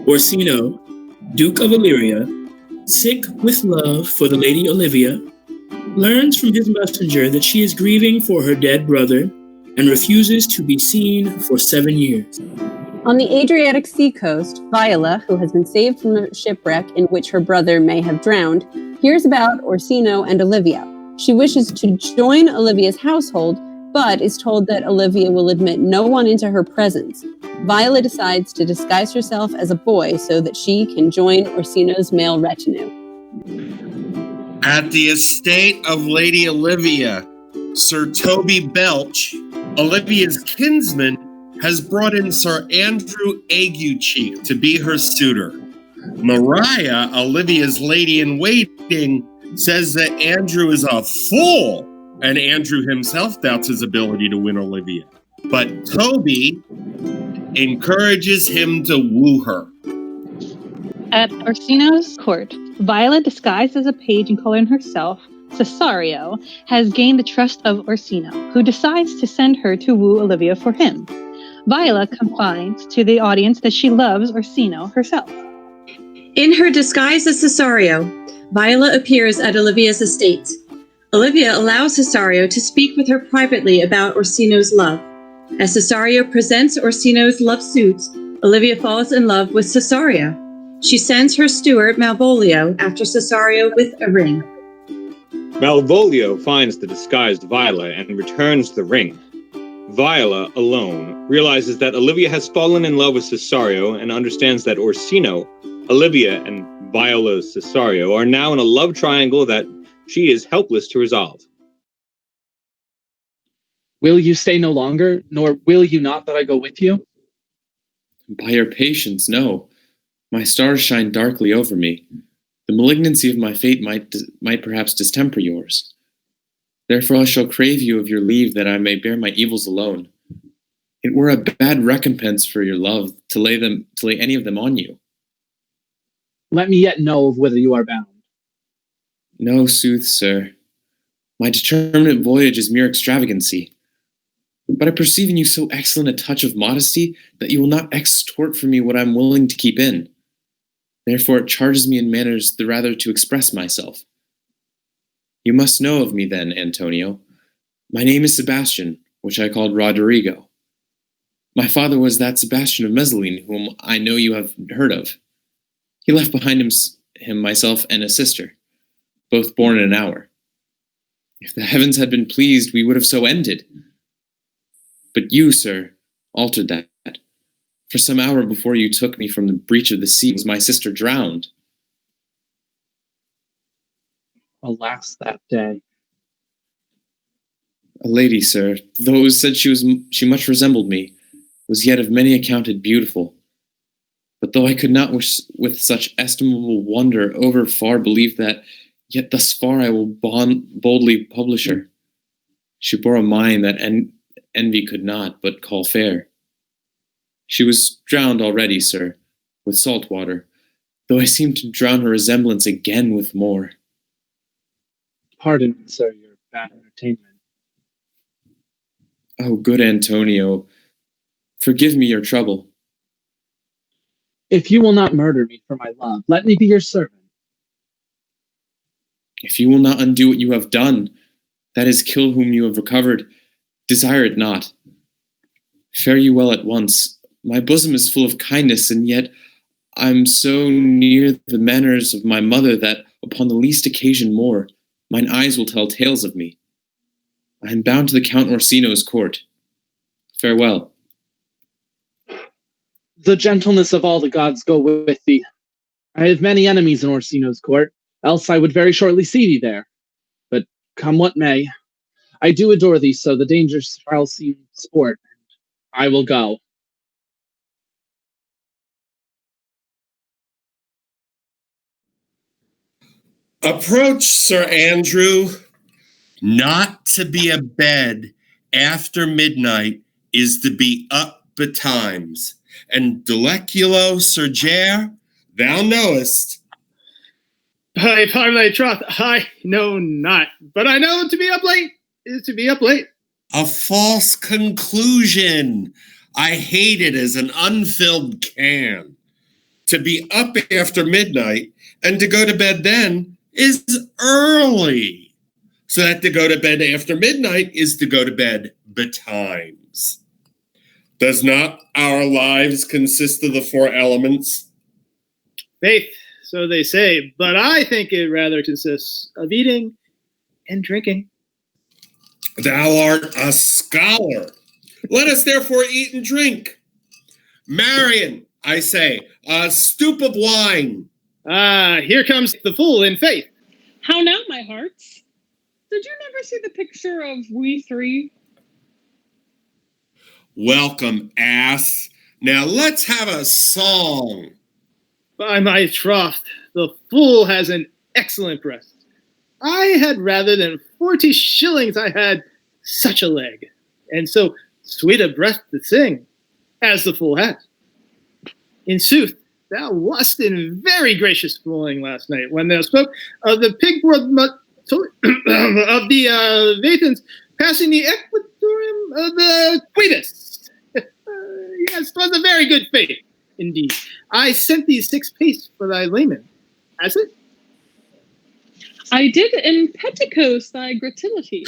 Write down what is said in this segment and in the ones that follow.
Orsino, Duke of Illyria, sick with love for the Lady Olivia, learns from his messenger that she is grieving for her dead brother and refuses to be seen for 7 years. On the Adriatic sea coast, Viola, who has been saved from a shipwreck in which her brother may have drowned, hears about Orsino and Olivia. She wishes to join Olivia's household, but is told that Olivia will admit no one into her presence. Viola decides to disguise herself as a boy so that she can join Orsino's male retinue. At the estate of Lady Olivia, Sir Toby Belch, Olivia's kinsman, has brought in Sir Andrew Aguecheek to be her suitor. Mariah, Olivia's lady-in-waiting, says that Andrew is a fool, and Andrew himself doubts his ability to win Olivia. But Toby encourages him to woo her. At Orsino's court, Viola, disguised as a page and calling herself Cesario, has gained the trust of Orsino, who decides to send her to woo Olivia for him. Viola confides to the audience that she loves Orsino herself. In her disguise as Cesario, Viola appears at Olivia's estate. Olivia allows Cesario to speak with her privately about Orsino's love. As Cesario presents Orsino's love suit, Olivia falls in love with Cesario. She sends her steward Malvolio after Cesario with a ring. Malvolio finds the disguised Viola and returns the ring. Viola, alone, realizes that Olivia has fallen in love with Cesario and understands that Orsino, Olivia, and Viola's Cesario are now in a love triangle that she is helpless to resolve. Will you stay no longer, nor will you not that I go with you? By your patience, no. My stars shine darkly over me. The malignancy of my fate might perhaps distemper yours. Therefore I shall crave you of your leave that I may bear my evils alone. It were a bad recompense for your love to lay any of them on you. Let me yet know of whither you are bound. No, sooth, sir. My determinate voyage is mere extravagancy. But I perceive in you so excellent a touch of modesty that you will not extort from me what I am willing to keep in. Therefore it charges me in manners the rather to express myself. You must know of me then, Antonio. My name is Sebastian, which I called Roderigo. My father was that Sebastian of Mezzaline, whom I know you have heard of. He left behind him myself and a sister, both born in an hour. If the heavens had been pleased, we would have so ended. But you, sir, altered that. For some hour before you took me from the breach of the sea was my sister drowned. Alas, that day. A lady, sir, though said she much resembled me, was yet of many accounted beautiful. But though I could not with such estimable wonder over far believe that, yet thus far I will boldly publish her. She bore a mind that envy could not but call fair. She was drowned already, sir, with salt water, though I seem to drown her resemblance again with more. Pardon, sir, your bad entertainment. Oh, good Antonio, forgive me your trouble. If you will not murder me for my love, let me be your servant. If you will not undo what you have done, that is, kill whom you have recovered, desire it not. Fare you well at once. My bosom is full of kindness, and yet I'm so near the manners of my mother that, upon the least occasion more, mine eyes will tell tales of me. I am bound to the Count Orsino's court. Farewell. The gentleness of all the gods go with thee. I have many enemies in Orsino's court, else I would very shortly see thee there. But come what may, I do adore thee, so the dangers shall seem sport. I will go. Approach, Sir Andrew. Not to be abed after midnight is to be up betimes. And Deleculo, Sir Ger, thou knowest. I pardon thy troth, I know not, but I know to be up late is to be up late. A false conclusion. I hate it as an unfilled can. to be up after midnight, and to go to bed then is early. So that to go to bed after midnight is to go to bed betimes. Does not our lives consist of the four elements? Faith, so they say, but I think it rather consists of eating and drinking. Thou art a scholar. Let us therefore eat and drink. Marion, I say, a stoup of wine. Here comes the fool in faith. How now, my hearts? Did you never see the picture of we three? Welcome, ass. Now let's have a song. By my troth, the fool has an excellent breast. I had rather than 40 shillings I had such a leg, and so sweet a breast to sing, as the fool has. In sooth, thou wast in very gracious fooling last night, when thou spoke of the pigboard of the Vathans passing the equatorium of the Quibus. Yes, 'twas a very good faith, indeed. I sent thee 6 pace for thy layman, has it? I did in petticoats thy gratillity,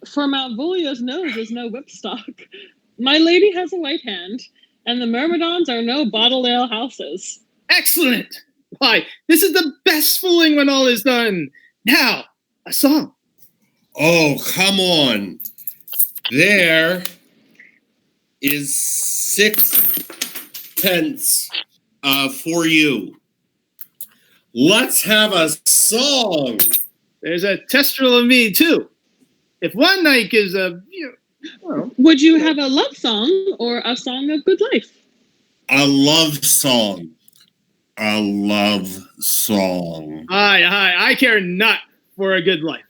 for Malvolio's nose is no whipstock. My lady has a light hand, and the myrmidons are no bottle ale houses. Excellent! Why, this is the best fooling when all is done. Now, a song. Oh, come on. There is 6 pence for you. Let's have a song. There's a testrel of me, too. If one night gives a... well, Would you have a love song or a song of good life? A love song. A love song. Aye, I care not for a good life.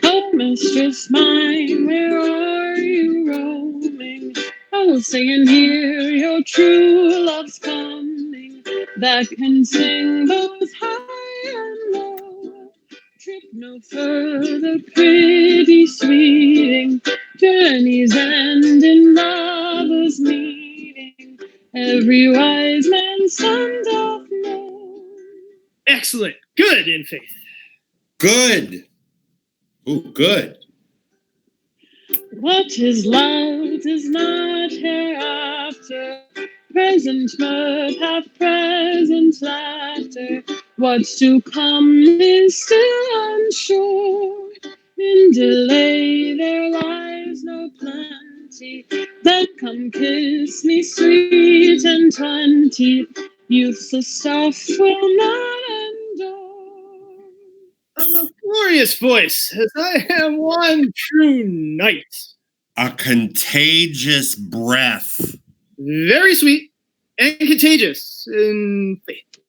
Oh, mistress mine, where are you roaming? Oh, sing and hear your true love's coming, that can sing both high and low. Trip no further, pretty sweeting, journeys end in lovers' meeting. Every wise man's son doth know. Excellent. Good, in faith. Good. Ooh, good. What is love? 'Tis not hereafter. Present mirth hath present laughter. What's to come is still unsure. In delay there lies no plenty. Then come kiss me sweet and 20. Youth's stuff will not endure. Of a glorious voice, as I am one true knight. A contagious breath. Very sweet and contagious in faith.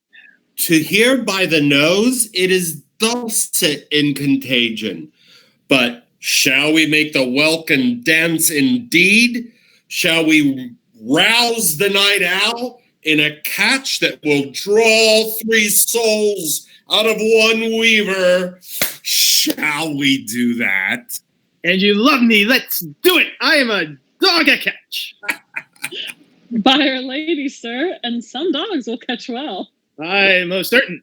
To hear by the nose, it is dulcet in contagion. But shall we make the welkin dance indeed? Shall we rouse the night owl in a catch that will draw 3 souls out of one weaver? Shall we do that? And you love me, let's do it. I am a dog a catch. By Our Lady, sir, and some dogs will catch well. I most certain.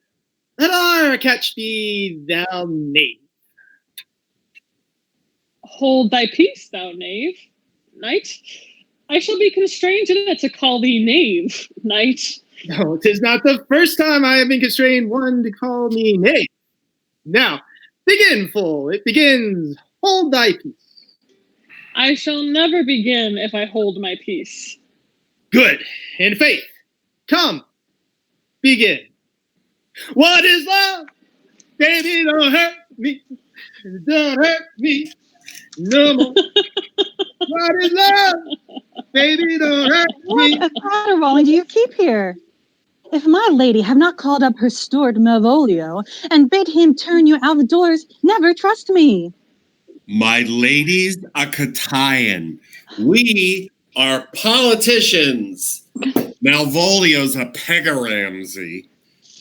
Let our catch be thou knave. Hold thy peace, thou knave. Knight, I shall be constrained in it to call thee knave, knight. No, 'tis not the first time I have been constrained one to call me knave. Now, begin, fool. It begins. Hold thy peace. I shall never begin if I hold my peace. Good. In faith. Come. Begin. What is love? Baby, don't hurt me. Don't hurt me no more. What is love? Baby, don't hurt me. What Catterwall do you keep here? If my lady have not called up her steward Malvolio and bid him turn you out of doors, never trust me. My lady's a Catayan. We are politicians. Malvolio's a Pegaramsey.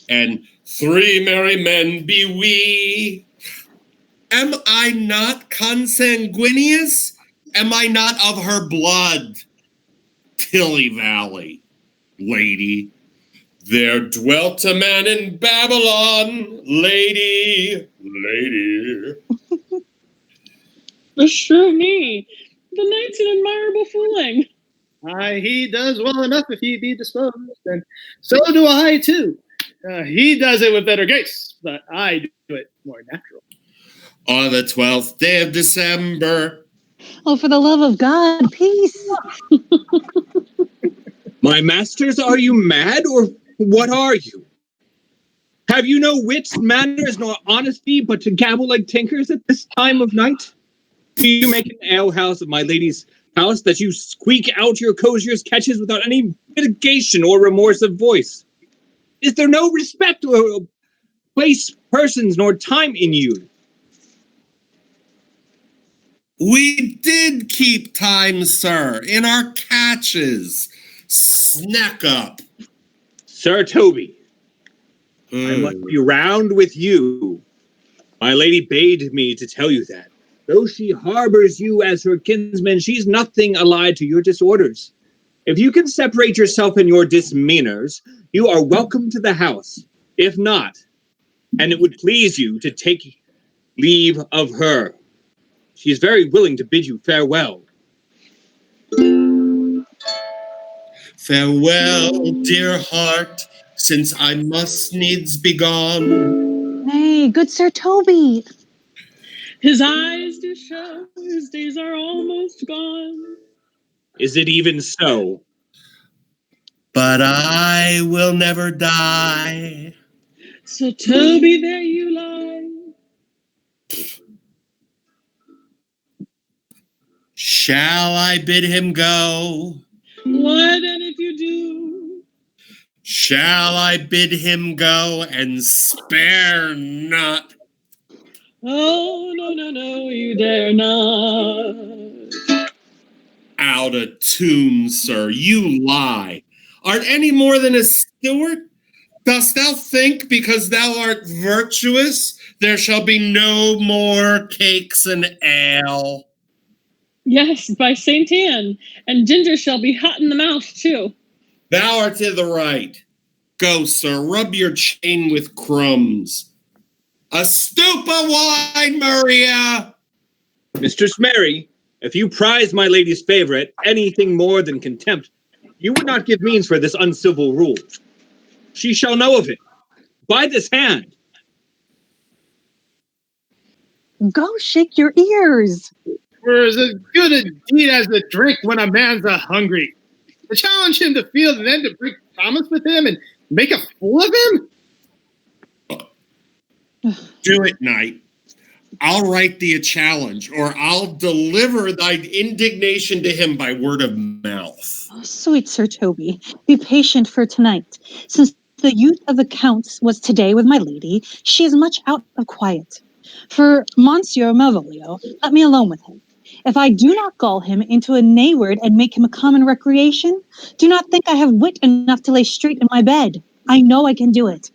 And 3 merry men be we. Am I not consanguineous? Am I not of her blood? Tilly Valley, lady. There dwelt a man in Babylon, lady. Beshrew me. The knight's an admirable fooling. Aye, he does well enough if he be disposed, and so do I too. He does it with better grace, but I do it more natural. On the 12th day of December. Oh, for the love of God, peace. My masters, are you mad, or what are you? Have you no wits, manners, nor honesty, but to gabble like tinkers at this time of night? Do you make an alehouse of my lady's house that you squeak out your cosier's catches without any mitigation or remorse of voice? Is there no respect or place, persons, nor time in you? We did keep time, sir, in our catches. Snack up. Sir Toby, I must be round with you. My lady bade me to tell you that. Though she harbors you as her kinsman, she's nothing allied to your disorders. If you can separate yourself in your disdemeanors, you are welcome to the house. If not, and it would please you to take leave of her, she is very willing to bid you farewell. Farewell, dear heart, since I must needs be gone. Nay, good Sir Toby. His eyes do show his days are almost gone. Is it even so? But I will never die. So Toby, there you lie. Shall I bid him go? What then if you do? Shall I bid him go and spare not? Oh, no, you dare not. Out of tune, sir, you lie. Art any more than a steward? Dost thou think because thou art virtuous, there shall be no more cakes and ale? Yes, by Saint Anne, and ginger shall be hot in the mouth, too. Thou art to the right. Go, sir, rub your chain with crumbs. A stoup of wine, Maria! Mistress Mary, if you prize my lady's favorite anything more than contempt, you would not give means for this uncivil rule. She shall know of it. By this hand. Go shake your ears. For as good a deed as a drink when a man's hungry. To challenge him to field and then to break promise with him and make a fool of him? Do it, knight. I'll write thee a challenge, or I'll deliver thy indignation to him by word of mouth. Oh, sweet Sir Toby, be patient for tonight. Since the youth of the Count's was today with my lady, she is much out of quiet. For Monsieur Malvolio, let me alone with him. If I do not gull him into a nayword and make him a common recreation, do not think I have wit enough to lay straight in my bed. I know I can do it.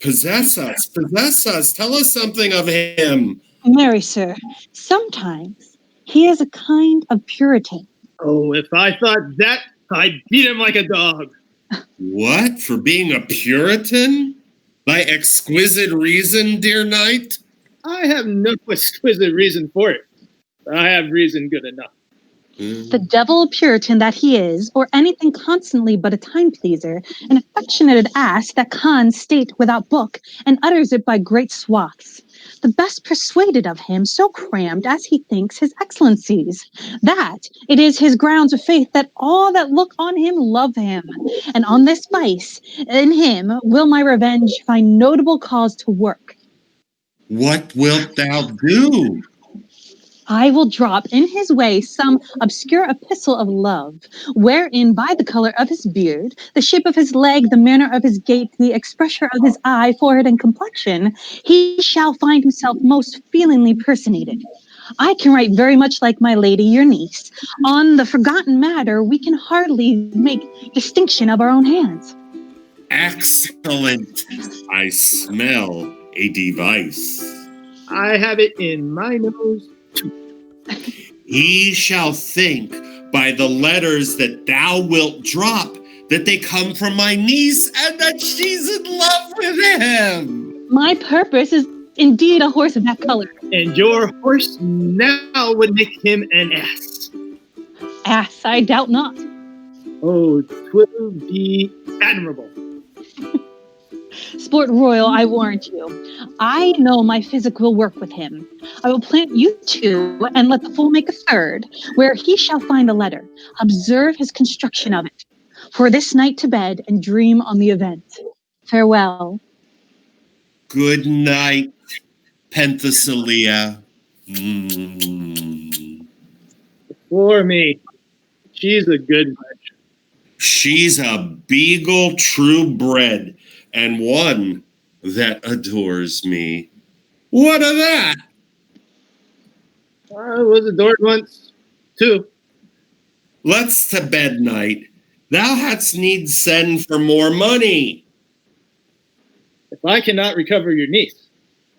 Possess us, tell us something of him. Marry, sir, sometimes he is a kind of Puritan. Oh, if I thought that, I'd beat him like a dog. What, for being a Puritan? Thy exquisite reason, dear knight? I have no exquisite reason for it. I have reason good enough. The devil Puritan that he is, or anything constantly but a time-pleaser, an affectionate ass that cons state without book, and utters it by great swaths. The best persuaded of him, so crammed as he thinks his excellencies, that it is his grounds of faith that all that look on him love him. And on this vice, in him will my revenge find notable cause to work. What wilt thou do? I will drop in his way some obscure epistle of love, wherein by the color of his beard, the shape of his leg, the manner of his gait, the expression of his eye, forehead, and complexion, he shall find himself most feelingly personated. I can write very much like my lady, your niece. On the forgotten matter, we can hardly make distinction of our own hands. Excellent. I smell a device. I have it in my nose. He shall think by the letters that thou wilt drop that they come from my niece and that she's in love with him. My purpose is indeed a horse of that color. And your horse now would make him an ass. Ass, I doubt not. Oh, 'twill be admirable. Sport royal, I warrant you. I know my physic will work with him. I will plant you two and let the fool make a third, where he shall find the letter. Observe his construction of it. For this night to bed and dream on the event. Farewell. Good night, Penthesilea. For me, she's a good match. She's a beagle true bred, and one that adores me. What of that? I was adored once, too. Let's to bed, knight. Thou hadst need send for more money. If I cannot recover your niece,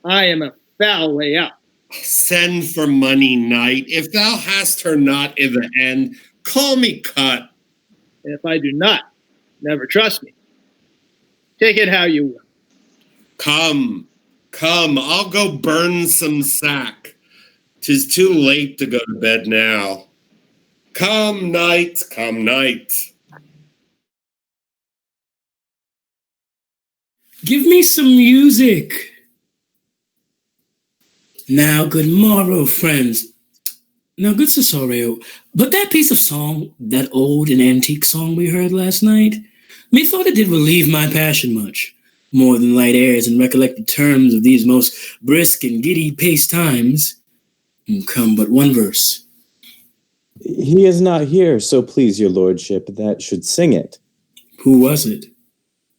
I am a foul way out. Send for money, knight. If thou hast her not in the end, call me cut. And if I do not, never trust me. Take it how you will. Come, I'll go burn some sack. 'Tis too late to go to bed now. Come, knight, come, knight. Give me some music. Now, good morrow, friends. Now, good Cesario, but that piece of song, that old and antique song we heard last night, methought it did relieve my passion much, more than light airs and recollected terms of these most brisk and giddy paced times. Come but one verse. He is not here, so please your lordship, that should sing it. Who was it?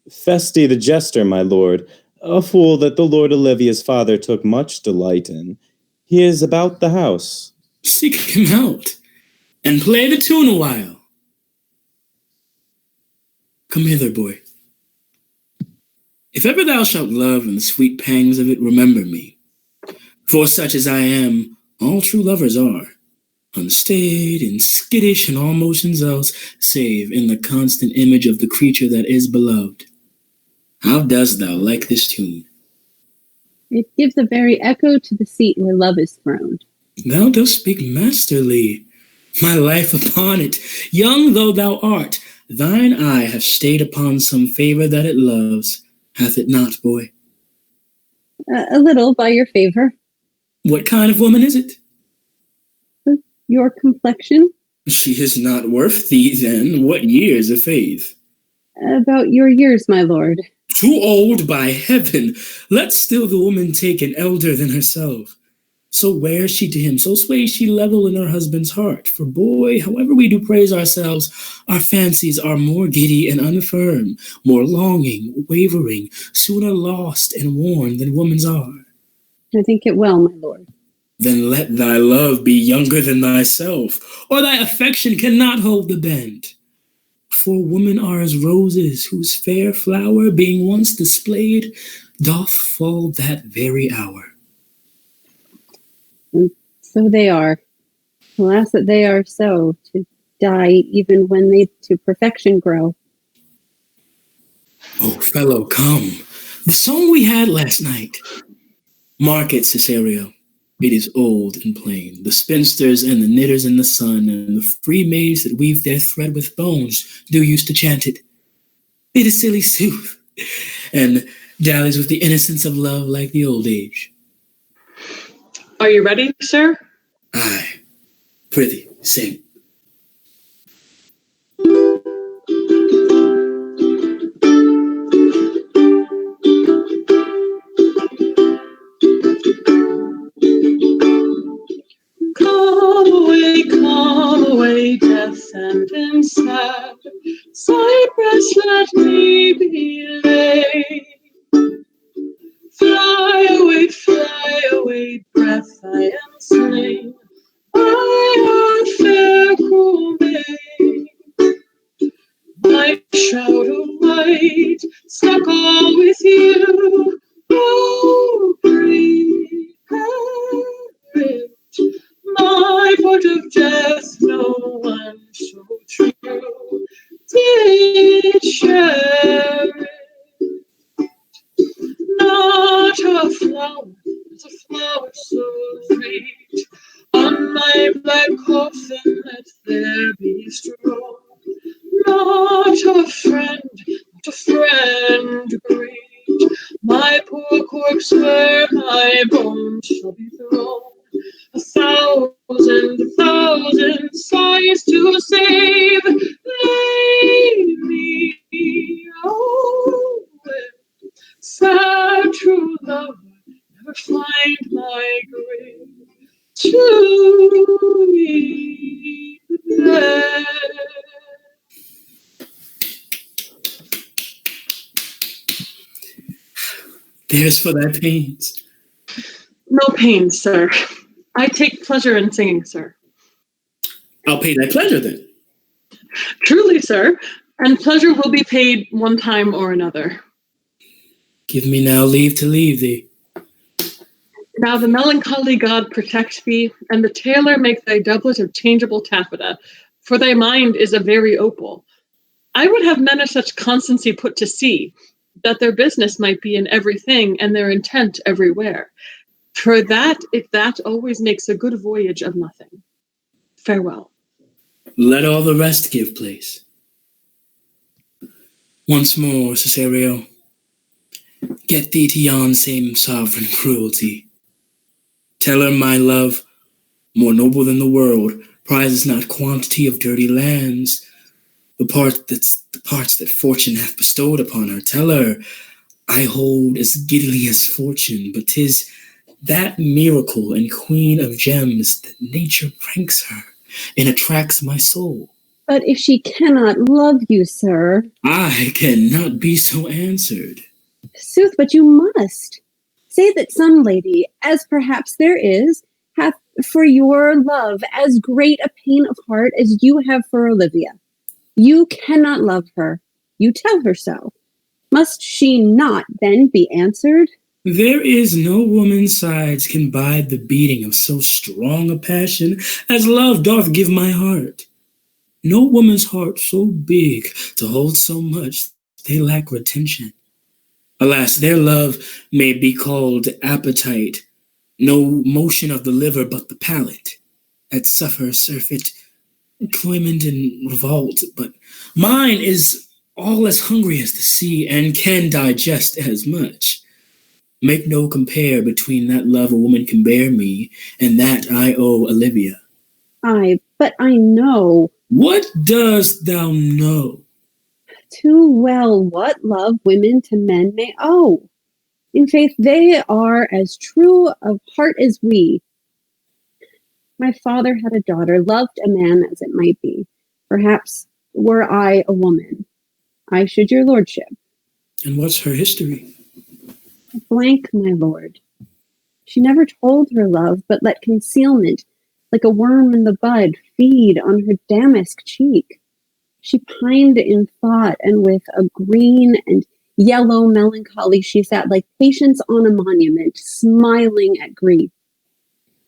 Festi the jester, my lord, a fool that the Lord Olivia's father took much delight in. He is about the house. Seek him out, and play the tune a while. Come hither, boy. If ever thou shalt love and the sweet pangs of it, remember me. For such as I am, all true lovers are, unstaid and skittish in all motions else, save in the constant image of the creature that is beloved. How dost thou like this tune? It gives a very echo to the seat where love is throned. Thou dost speak masterly. My life upon it, young though thou art, thine eye hath stayed upon some favor that it loves, hath it not, boy? A little, by your favor. What kind of woman is it? Your complexion? She is not worth thee, then. What years of faith? About your years, my lord. Too old, by heaven. Let still the woman take an elder than herself. So wears she to him, so sways she level in her husband's heart. For boy, however we do praise ourselves, our fancies are more giddy and unfirm, more longing, wavering, sooner lost and worn than woman's are. I think it well, my lord. Then let thy love be younger than thyself, or thy affection cannot hold the bend. For women are as roses, whose fair flower, being once displayed, doth fall that very hour. And so they are. Alas, that they are so, to die even when they to perfection grow. Oh, fellow, come. The song we had last night. Mark it, Cesario. It is old and plain. The spinsters and the knitters in the sun and the free maids that weave their thread with bones do used to chant it. It is silly sooth, and dallies with the innocence of love like the old age. Are you ready, sir? Aye. Prithee, sing. Come away, death and sad. Cypress, let me be laid. Fly away, breath, I am slain. I am fair. Not a flower so sweet. On my black coffin let there be straw. Not a friend great. My poor corpse where my bones shall be thrown. 1,000 sighs to save. Lay me away. Sad true love, never find my grave to me there. There's for thy pains. No pain, sir. I take pleasure in singing, sir. I'll pay thy pleasure then. Truly, sir, and pleasure will be paid one time or another. Give me now leave to leave thee. Now the melancholy god protect thee, and the tailor make thy doublet of changeable taffeta, for thy mind is a very opal. I would have men of such constancy put to sea, that their business might be in everything, and their intent everywhere. For that, if that always makes a good voyage of nothing. Farewell. Let all the rest give place. Once more, Cesario, get thee to yon same sovereign cruelty. Tell her my love, more noble than the world, prizes not quantity of dirty lands, the parts that fortune hath bestowed upon her. Tell her I hold as giddily as fortune, but 'tis that miracle and queen of gems that nature pranks her and attracts my soul. But if she cannot love you, sir. I cannot be so answered. Sooth, but you must. Say that some lady, as perhaps there is, hath for your love as great a pain of heart as you have for Olivia. You cannot love her. You tell her so. Must she not then be answered? There is no woman's sides can bide the beating of so strong a passion as love doth give my heart. No woman's heart so big to hold so much, they lack retention. Alas, their love may be called appetite, no motion of the liver but the palate, at suffer surfeit, clement and revolt, but mine is all as hungry as the sea and can digest as much. Make no compare between that love a woman can bear me and that I owe Olivia. Aye, but I know. What dost thou know? Too well what love women to men may owe. In faith, they are as true of heart as we. My father had a daughter, loved a man as it might be. Perhaps were I a woman, I should your lordship. And what's her history? Blank, my lord. She never told her love, but let concealment, like a worm in the bud, feed on her damask cheek. She pined in thought, and with a green and yellow melancholy she sat like Patience on a monument, smiling at grief.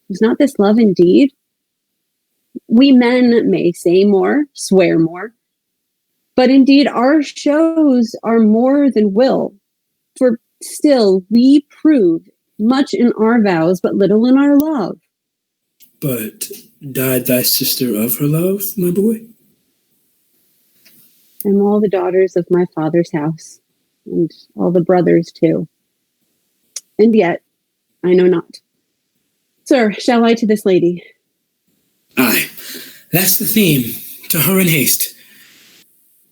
Is not this love indeed? We men may say more, swear more, but indeed our shows are more than will, for still we prove much in our vows, but little in our love. But died thy sister of her love, my boy? And all the daughters of my father's house, and all the brothers too. And yet, I know not. Sir, shall I to this lady? Aye, that's the theme. To her in haste.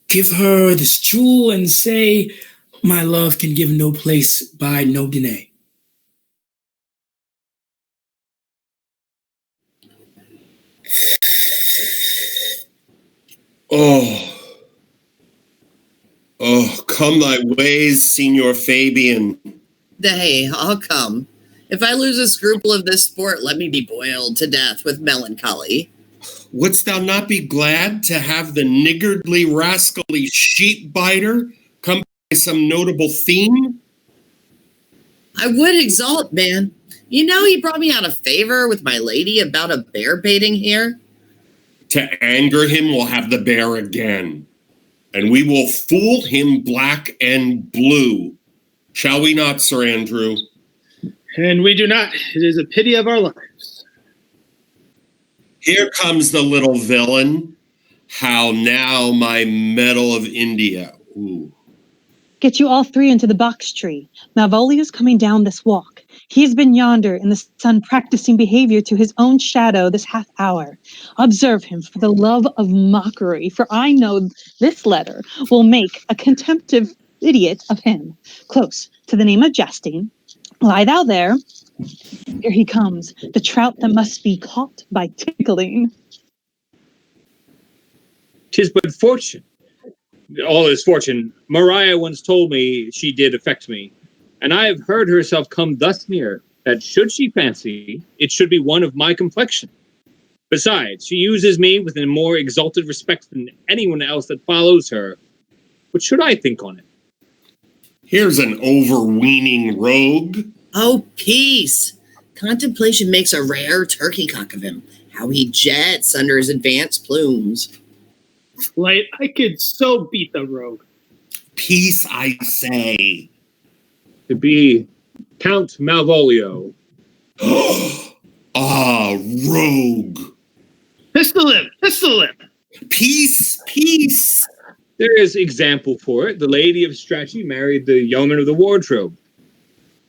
Give her this jewel and say, my love can give no place by no delay. Oh, come thy ways, Signor Fabian. Nay, I'll come. If I lose a scruple of this sport, let me be boiled to death with melancholy. Wouldst thou not be glad to have the niggardly, rascally sheep-biter come by some notable theme? I would exult, man. You know he brought me out of favor with my lady about a bear baiting here. To anger him, we'll have the bear again. And we will fool him black and blue. Shall we not, Sir Andrew? And we do not. It is a pity of our lives. Here comes the little villain. How now, my Medal of India. Ooh. Get you all three into the box tree. Malvolio's coming down this walk. He has been yonder in the sun practicing behavior to his own shadow this half hour. Observe him for the love of mockery, for I know this letter will make a contemptive idiot of him. Close to the name of jesting. Lie thou there. Here he comes, the trout that must be caught by tickling. 'Tis but fortune. All is fortune. Maria once told me she did affect me, and I have heard herself come thus near, that should she fancy, it should be one of my complexion. Besides, she uses me with a more exalted respect than anyone else that follows her. What should I think on it? Here's an overweening rogue. Oh, peace. Contemplation makes a rare turkey cock of him. How he jets under his advanced plumes. Light, I could so beat the rogue. Peace, I say. To be Count Malvolio. Rogue. Pistol him! Pistol him! Peace, peace. There is example for it. The Lady of Strachey married the yeoman of the wardrobe.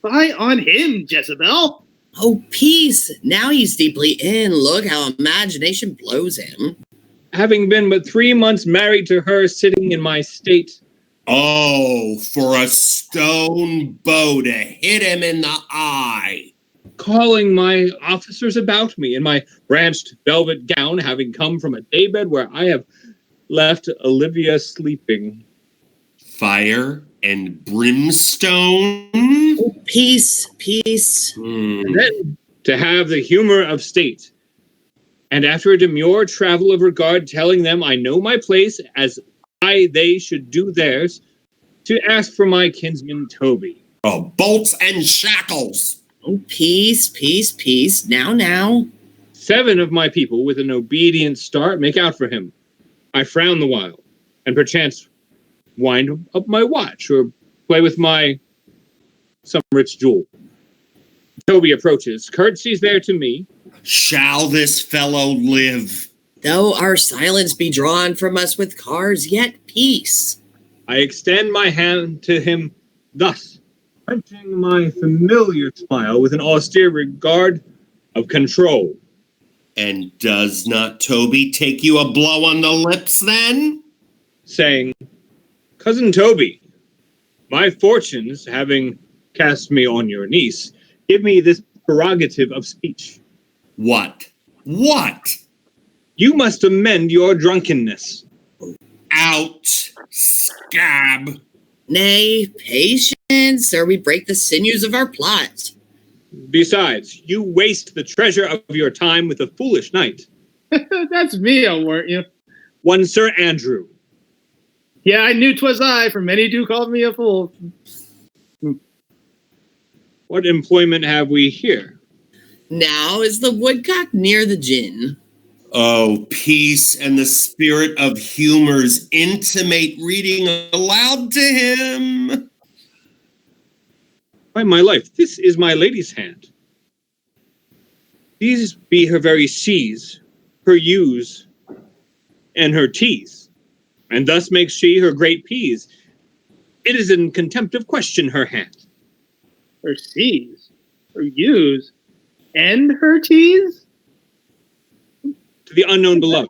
Fie on him, Jezebel! Oh, peace. Now he's deeply in. Look how imagination blows him. Having been but 3 months married to her, sitting in my state. Oh, for a stone bow to hit him in the eye. Calling my officers about me in my branched velvet gown, having come from a daybed where I have left Olivia sleeping. Fire and brimstone. Oh, peace, peace. And then to have the humor of state. And after a demure travel of regard, telling them I know my place as they should do theirs, to ask for my kinsman Toby. Oh, bolts and shackles. Oh, peace, peace, peace. Now. 7 of my people, with an obedient start, make out for him. I frown the while, and perchance wind up my watch, or play with some rich jewel. Toby approaches, curtsies there to me. Shall this fellow live? Though our silence be drawn from us with cars, yet peace. I extend my hand to him thus, quenching my familiar smile with an austere regard of control. And does not Toby take you a blow on the lips then? Saying, Cousin Toby, my fortunes, having cast me on your niece, give me this prerogative of speech. What? What? You must amend your drunkenness. Out, scab. Nay, patience, or we break the sinews of our plot. Besides, you waste the treasure of your time with a foolish knight. That's me, weren't you? One Sir Andrew. Yeah, I knew 'twas I, for many do call me a fool. What employment have we here? Now is the woodcock near the gin. Oh, peace and the spirit of humors intimate reading aloud to him. By my life, this is my lady's hand. These be her very C's, her U's, and her T's, and thus makes she her great P's. It is in contempt of question her hand. Her C's, her U's, and her T's? To the unknown beloved,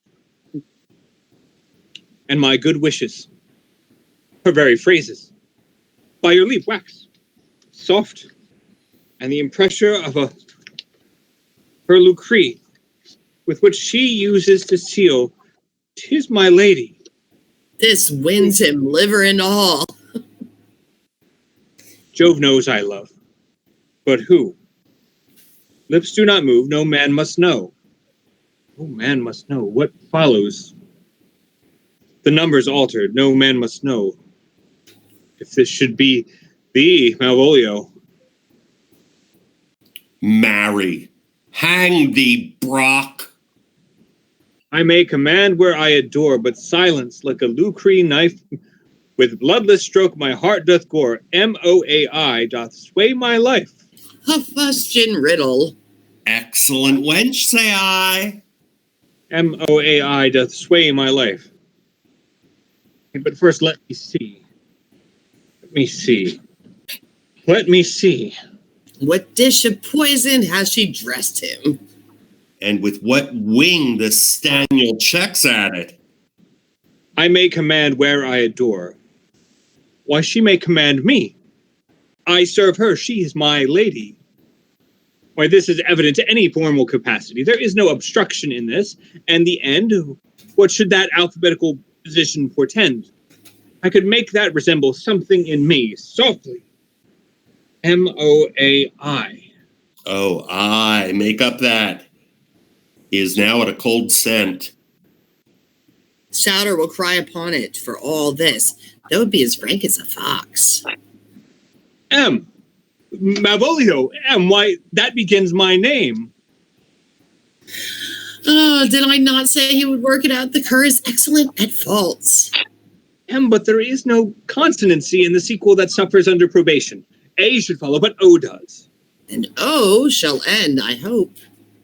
and my good wishes, her very phrases. By your leave, wax, soft, and the impressure of her lucree, with which she uses to seal, 'tis my lady. This wins him, liver and all. Jove knows I love, but who? Lips do not move, no man must know. No man must know what follows. The numbers altered, no man must know. If this should be thee, Malvolio. Marry. Hang thee, Brock. I may command where I adore, but silence like a lucree knife with bloodless stroke my heart doth gore. MOAI doth sway my life. A fustian riddle. Excellent wench, say I. MOAI doth sway my life. But first let me see. Let me see. What dish of poison has she dressed him? And with what wing the Staniel checks at it? I may command where I adore. Why, she may command me. I serve her, she is my lady. Why, this is evident to any formal capacity. There is no obstruction in this, and the end, what should that alphabetical position portend? I could make that resemble something in me, softly. MOAI. Oh, I make up that. He is now at a cold scent. Souter will cry upon it for all this. That would be as frank as a fox. Malvolio, why, that begins my name. Oh, did I not say he would work it out? The cur is excellent at faults. But there is no consonancy in the sequel that suffers under probation. A should follow, but O does. And O shall end, I hope.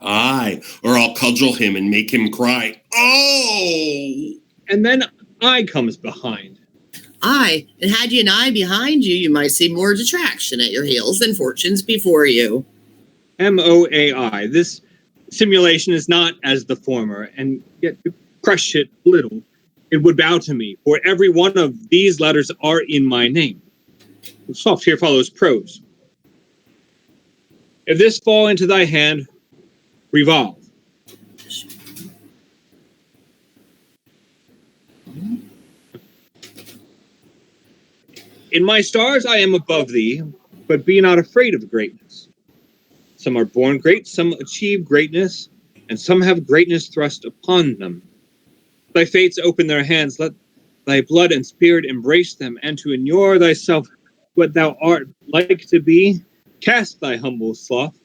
Aye, or I'll cudgel him and make him cry, oh! And then I comes behind. Aye, and had you an eye behind you, you might see more detraction at your heels than fortunes before you. MOAI. This simulation is not as the former, and yet to crush it little, it would bow to me, for every one of these letters are in my name. Soft here follows prose. If this fall into thy hand, revolve. In my stars I am above thee, but be not afraid of greatness. Some are born great, some achieve greatness, and some have greatness thrust upon them. Thy fates open their hands, let thy blood and spirit embrace them, and to inure thyself what thou art like to be, cast thy humble sloth,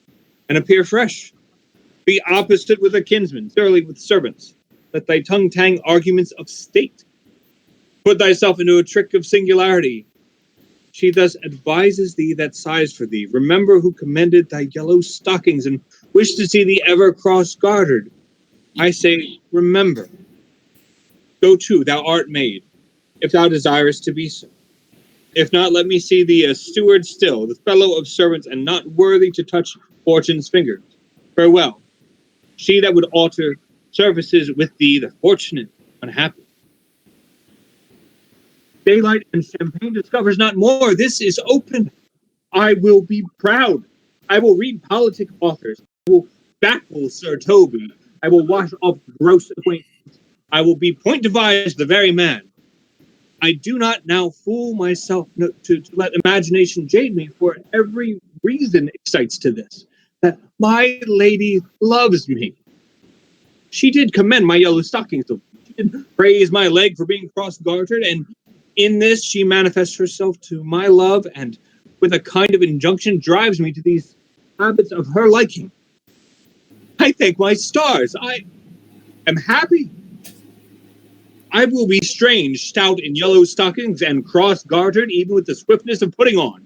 and appear fresh. Be opposite with a kinsman, surly with servants. Let thy tongue tang arguments of state. Put thyself into a trick of singularity. She thus advises thee that sighs for thee. Remember who commended thy yellow stockings and wished to see thee ever cross-gartered. I say, remember. Go to, thou art made, if thou desirest to be so. If not, let me see thee a steward still, the fellow of servants, and not worthy to touch fortune's fingers. Farewell. She that would alter services with thee, the fortunate, unhappy. Daylight and champagne discovers not more. This is open. I will be proud. I will read politic authors. I will backle Sir Toby. I will wash off gross acquaintance. I will be point devised the very man. I do not now fool myself to let imagination jade me, for every reason excites to this, that my lady loves me. She did commend my yellow stockings. She did praise my leg for being cross-gartered, and in this she manifests herself to my love, and with a kind of injunction drives me to these habits of her liking. I thank my stars. I am happy. I will be strange, stout in yellow stockings, and cross-gartered, even with the swiftness of putting on.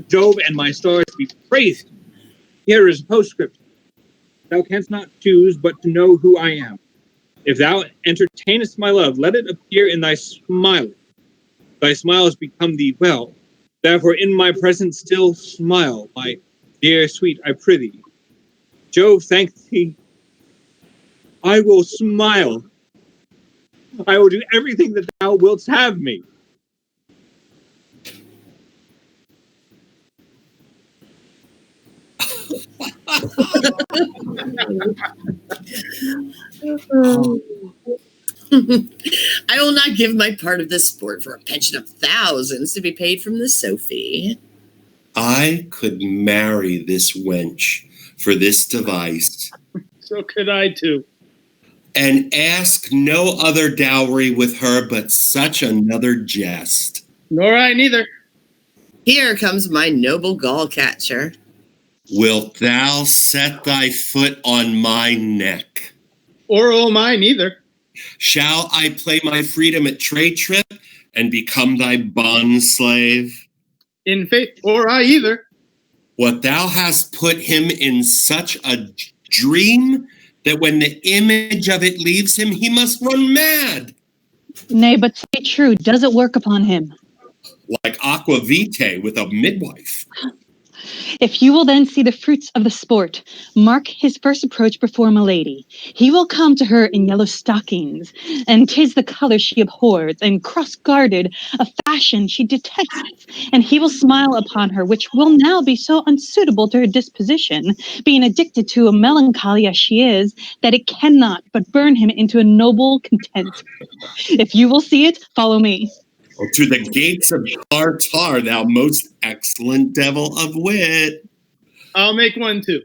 Jove and my stars be praised. Here is a postscript. Thou canst not choose but to know who I am. If thou entertainest my love, let it appear in thy smile. Thy smile has become thee well. Therefore in my presence still smile, my dear sweet, I prithee. Jove thank thee. I will smile. I will do everything that thou wilt have me. I will not give my part of this sport for a pension of thousands to be paid from the Sophie. I could marry this wench for this device. So could I too. And ask no other dowry with her but such another jest. Nor I neither. Here comes my noble gall catcher. Wilt thou set thy foot on my neck? Or oh mine either. Shall I play my freedom at trade trip and become thy bond slave? In faith, or I either. What thou hast put him in such a dream that when the image of it leaves him, he must run mad. Nay, but say true, does it work upon him? Like aqua vitae with a midwife. If you will then see the fruits of the sport, mark his first approach before milady. He will come to her in yellow stockings, and 'tis the color she abhors, and cross-gartered, a fashion she detests, and he will smile upon her, which will now be so unsuitable to her disposition, being addicted to a melancholy as she is, that it cannot but burn him into a noble content. If you will see it, follow me. Or to the gates of Tartar, thou most excellent devil of wit. I'll make one too.